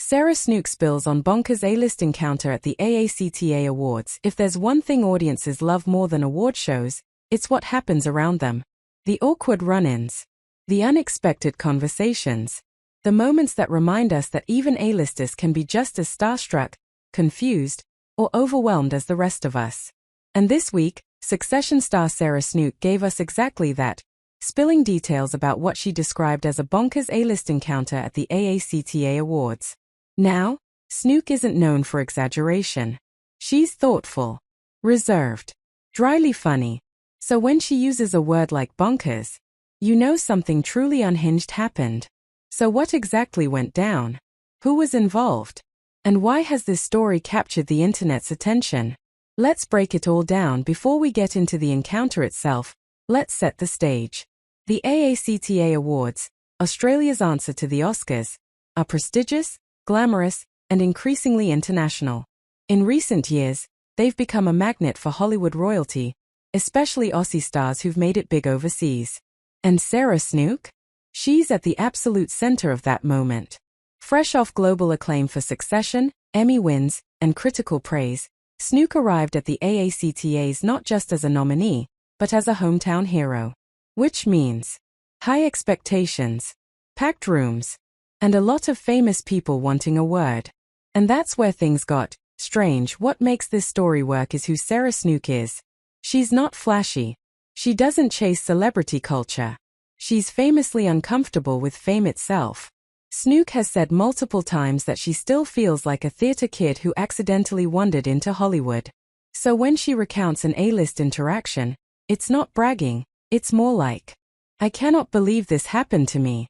Sarah Snook spills on bonkers A-list encounter at the AACTA Awards. If there's one thing audiences love more than award shows, it's what happens around them. The awkward run-ins. The unexpected conversations. The moments that remind us that even A-listers can be just as starstruck, confused, or overwhelmed as the rest of us. And this week, Succession star Sarah Snook gave us exactly that, spilling details about what she described as a bonkers A-list encounter at the AACTA Awards. Now, Snook isn't known for exaggeration. She's thoughtful, reserved, dryly funny. So when she uses a word like bonkers, you know something truly unhinged happened. So what exactly went down? Who was involved? And why has this story captured the internet's attention? Let's break it all down before we get into the encounter itself. Let's set the stage. The AACTA Awards, Australia's answer to the Oscars, are prestigious, glamorous, and increasingly international. In recent years, they've become a magnet for Hollywood royalty, especially Aussie stars who've made it big overseas. And Sarah Snook? She's at the absolute center of that moment. Fresh off global acclaim for Succession, Emmy wins, and critical praise, Snook arrived at the AACTAs not just as a nominee, but as a hometown hero. Which means high expectations, packed rooms, and a lot of famous people wanting a word. And that's where things got strange. What makes this story work is who Sarah Snook is. She's not flashy. She doesn't chase celebrity culture. She's famously uncomfortable with fame itself. Snook has said multiple times that she still feels like a theater kid who accidentally wandered into Hollywood. So when she recounts an A-list interaction, it's not bragging, it's more like, "I cannot believe this happened to me."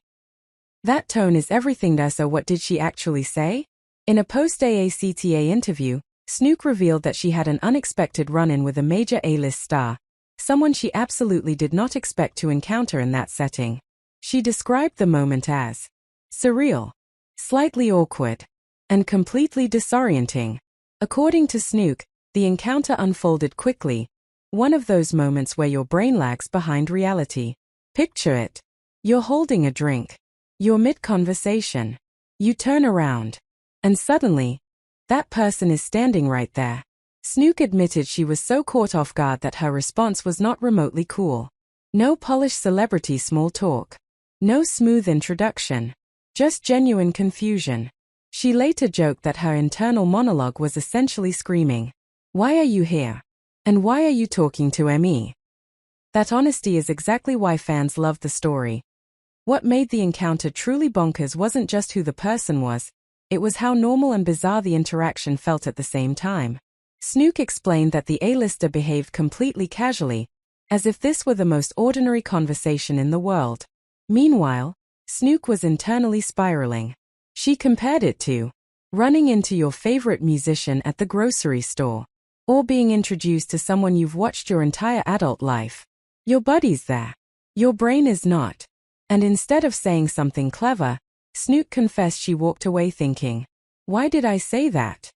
That tone is everything there. So what did she actually say? In a post-AACTA interview, Snook revealed that she had an unexpected run-in with a major A-list star, someone she absolutely did not expect to encounter in that setting. She described the moment as surreal, slightly awkward, and completely disorienting. According to Snook, the encounter unfolded quickly, one of those moments where your brain lags behind reality. Picture it. You're holding a drink. You're mid-conversation. You turn around. And suddenly, that person is standing right there. Snook admitted she was so caught off guard that her response was not remotely cool. No polished celebrity small talk. No smooth introduction. Just genuine confusion. She later joked that her internal monologue was essentially screaming, "Why are you here? And why are you talking to me?" That honesty is exactly why fans loved the story. What made the encounter truly bonkers wasn't just who the person was, it was how normal and bizarre the interaction felt at the same time. Snook explained that the A-lister behaved completely casually, as if this were the most ordinary conversation in the world. Meanwhile, Snook was internally spiraling. She compared it to running into your favorite musician at the grocery store, or being introduced to someone you've watched your entire adult life. Your buddy's there. Your brain is not. And instead of saying something clever, Snook confessed she walked away thinking, "Why did I say that?"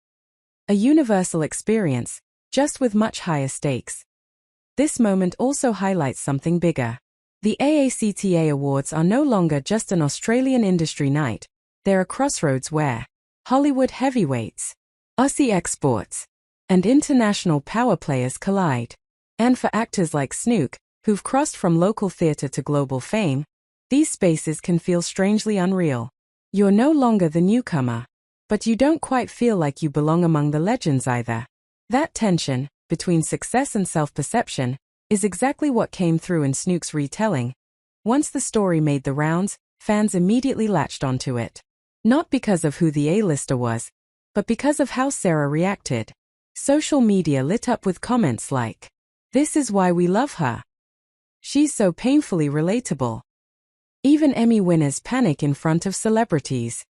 A universal experience, just with much higher stakes. This moment also highlights something bigger. The AACTA Awards are no longer just an Australian industry night, they're a crossroads where Hollywood heavyweights, Aussie exports, and international power players collide. And for actors like Snook, who've crossed from local theater to global fame, these spaces can feel strangely unreal. You're no longer the newcomer, but you don't quite feel like you belong among the legends either. That tension, between success and self-perception, is exactly what came through in Snook's retelling. Once the story made the rounds, fans immediately latched onto it. Not because of who the A-lister was, but because of how Sarah reacted. Social media lit up with comments like, "This is why we love her. She's so painfully relatable." Even Emmy winners panic in front of celebrities.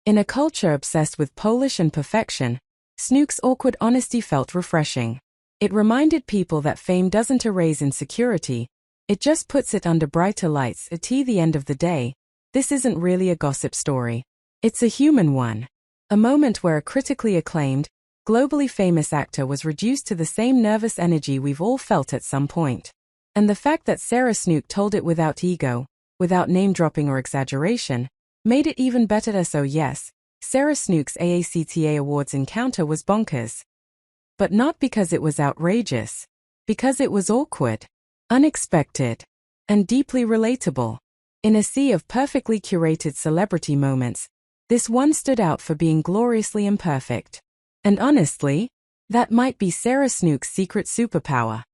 In a culture obsessed with polish and perfection, Snook's awkward honesty felt refreshing. It reminded people that fame doesn't erase insecurity, it just puts it under brighter lights. At the end of the day, this isn't really a gossip story. It's a human one. A moment where a critically acclaimed, globally famous actor was reduced to the same nervous energy we've all felt at some point. And the fact that Sarah Snook told it without ego, without name-dropping or exaggeration, made it even better. So yes, Sarah Snook's AACTA Awards encounter was bonkers. But not because it was outrageous. Because it was awkward, unexpected, and deeply relatable. In a sea of perfectly curated celebrity moments, this one stood out for being gloriously imperfect. And honestly, that might be Sarah Snook's secret superpower.